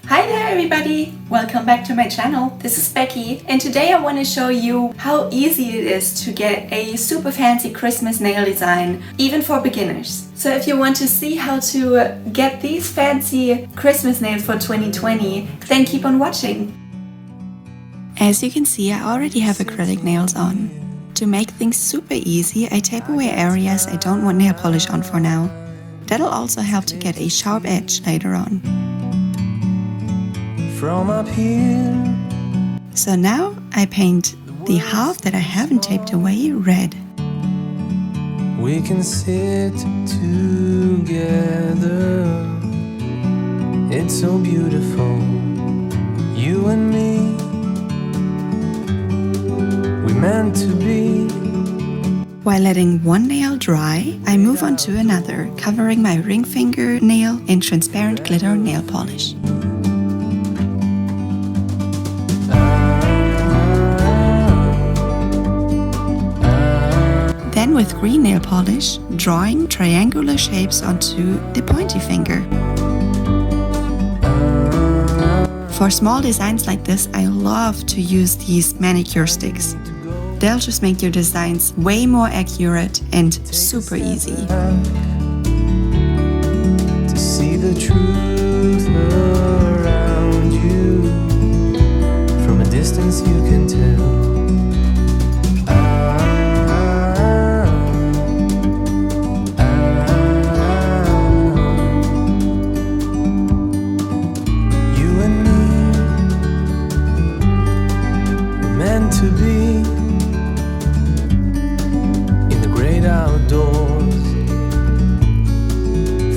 Hi there everybody! Welcome back to my channel. This is Becky and today I want to show you how easy it is to get a super fancy Christmas nail design, even for beginners. So if you want to see how to get these fancy Christmas nails for 2020, then keep on watching. As you can see, I already have acrylic nails on. To make things super easy, I tape away areas I don't want nail polish on for now. That'll also help to get a sharp edge later on. From up here. So now I paint the half that I haven't taped away red. We can sit together. It's so beautiful. You and me. We meant to be. While letting one nail dry, I move on to another, covering my ring finger nail in transparent glitter nail polish. Then with green nail polish, drawing triangular shapes onto the pointy finger. For small designs like this, I love to use these manicure sticks. They'll just make your designs way more accurate and super easy. To see the truth around you, from a distance you can tell. To be in the great outdoors,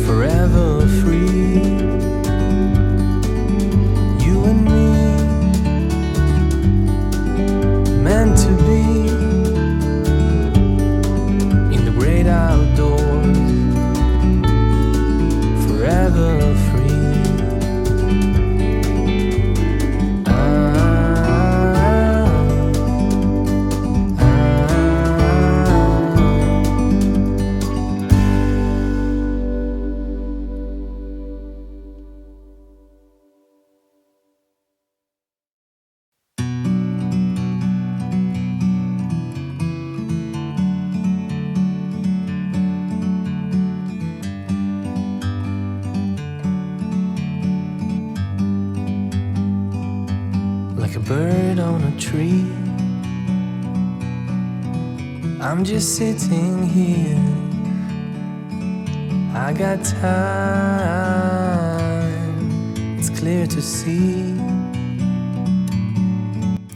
forever free. You and me, meant to be in the great outdoors, forever free. Like a bird on a tree, I'm just sitting here. I got time, it's clear to see.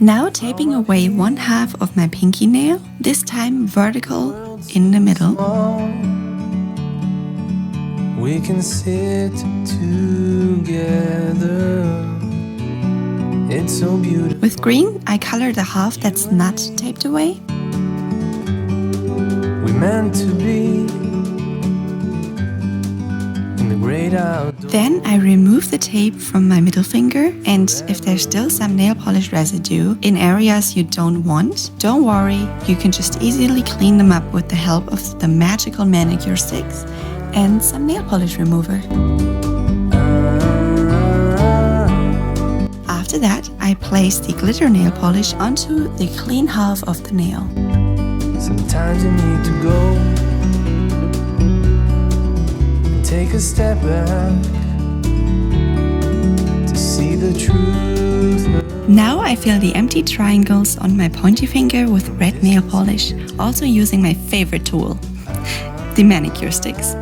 Now taping away one half of my pinky nail, this time vertical in the middle. We can sit together. It's so beautiful. With green, I color the half that's not taped away. We meant to be in the great outdoors. Then I remove the tape from my middle finger, and if there's still some nail polish residue in areas you don't want, don't worry, you can just easily clean them up with the help of the magical manicure sticks and some nail polish remover. After that, I place the glitter nail polish onto the clean half of the nail. Sometimes you need to go and take a step back to see the truth. Now I fill the empty triangles on my pointy finger with red nail polish, also using my favorite tool, the manicure sticks.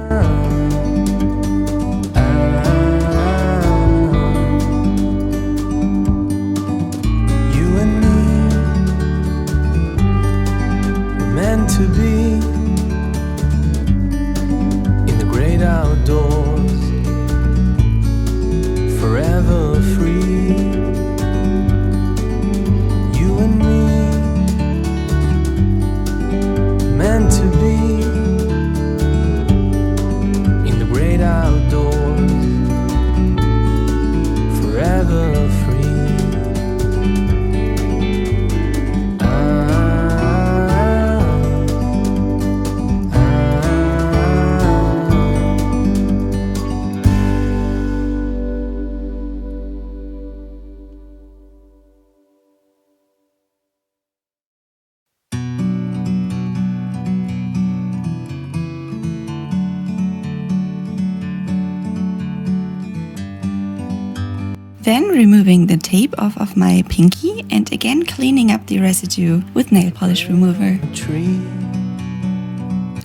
To be in the great outdoors, forever free. You and me, meant to be in the great outdoors, forever free. Then removing the tape off of my pinky and again cleaning up the residue with nail polish remover.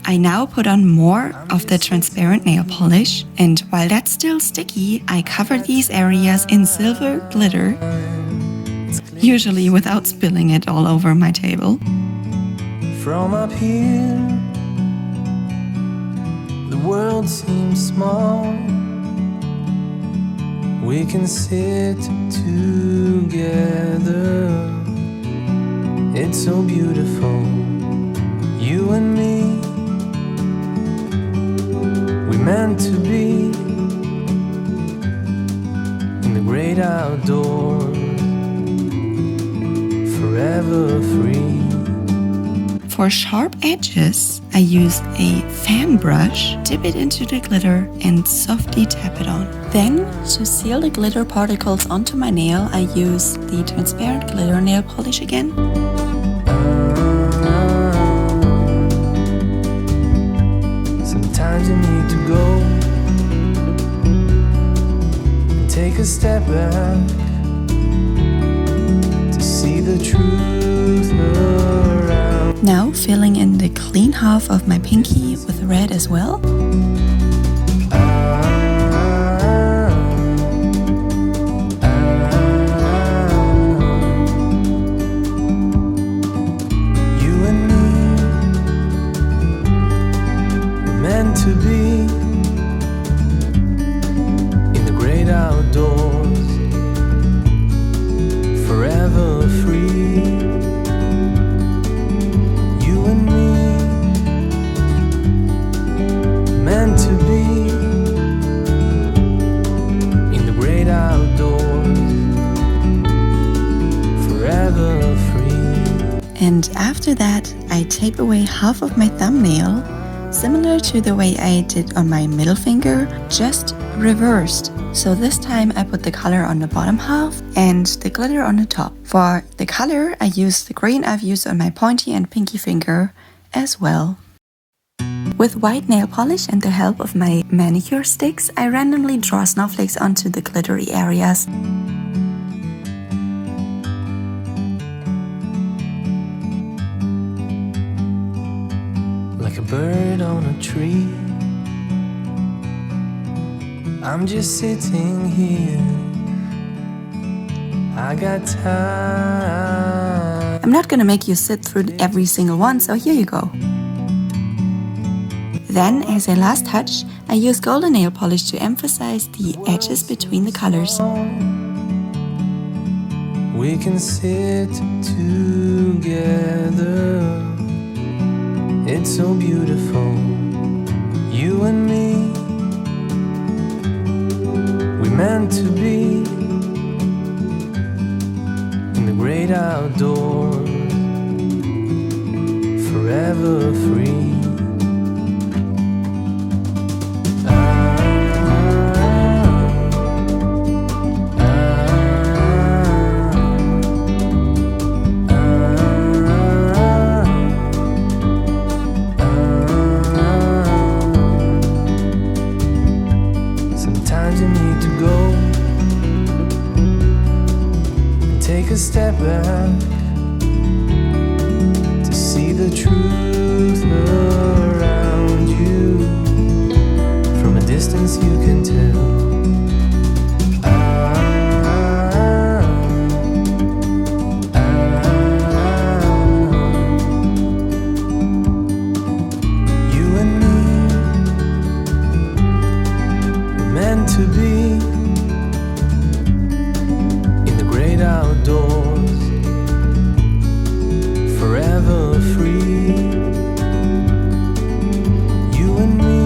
I now put on more of the transparent nail polish, and while that's still sticky, I cover these areas in silver glitter, usually without spilling it all over my table. From up here, the world seems small. We can sit together. It's so beautiful, you and me. We meant to be in the great outdoors, forever free. For sharp edges, I use a fan brush, dip it into the glitter and softly tap it on. Then, to seal the glitter particles onto my nail, I use the transparent glitter nail polish again. Sometimes you need to go and take a step back to see the truth around. Now filling in the clean half of my pinky with red as well. You and me, we're meant to be in the great outdoors, forever free. Meant to be in the great outdoors, forever free. And after that, I tape away half of my thumbnail, similar to the way I did on my middle finger, just reversed. So this time I put the color on the bottom half and the glitter on the top. For the color, I used the green I've used on my pointy and pinky finger as well. With white nail polish and the help of my manicure sticks, I randomly draw snowflakes onto the glittery areas. Like a bird on a tree, I'm just sitting here. I got time. I'm not gonna make you sit through every single one, so here you go. Then, as a last touch, I use golden nail polish to emphasize the edges between the colors. We can sit together. It's so beautiful, you and me. We meant to be in the great outdoors, forever free. Sometimes you need to go and take a step back to see the truth around you. From a distance you can tell. You and me, meant to be in the great outdoors, forever free. You and me,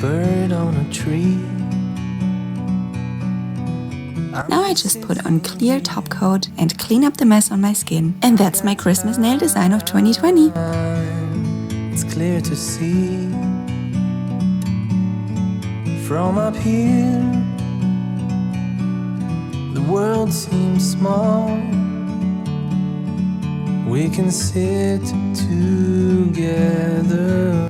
bird on a tree. Now I just put on clear top coat and clean up the mess on my skin. And that's my Christmas nail design of 2020. It's clear to see from up here. The world seems small. We can sit together.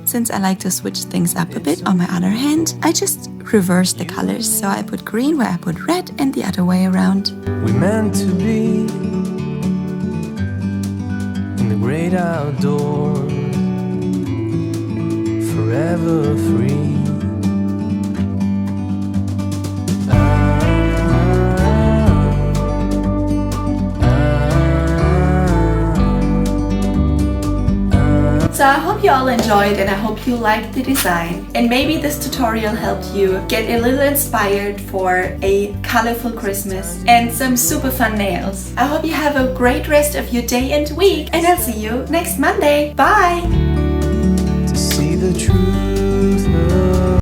Since I like to switch things up a bit, on my other hand, I just reverse the colors. So I put green where I put red and the other way around. We meant to be in the great outdoors, forever free. So I hope you all enjoyed and I hope you liked the design. And maybe this tutorial helped you get a little inspired for a colorful Christmas and some super fun nails. I hope you have a great rest of your day and week, and I'll see you next Monday. Bye!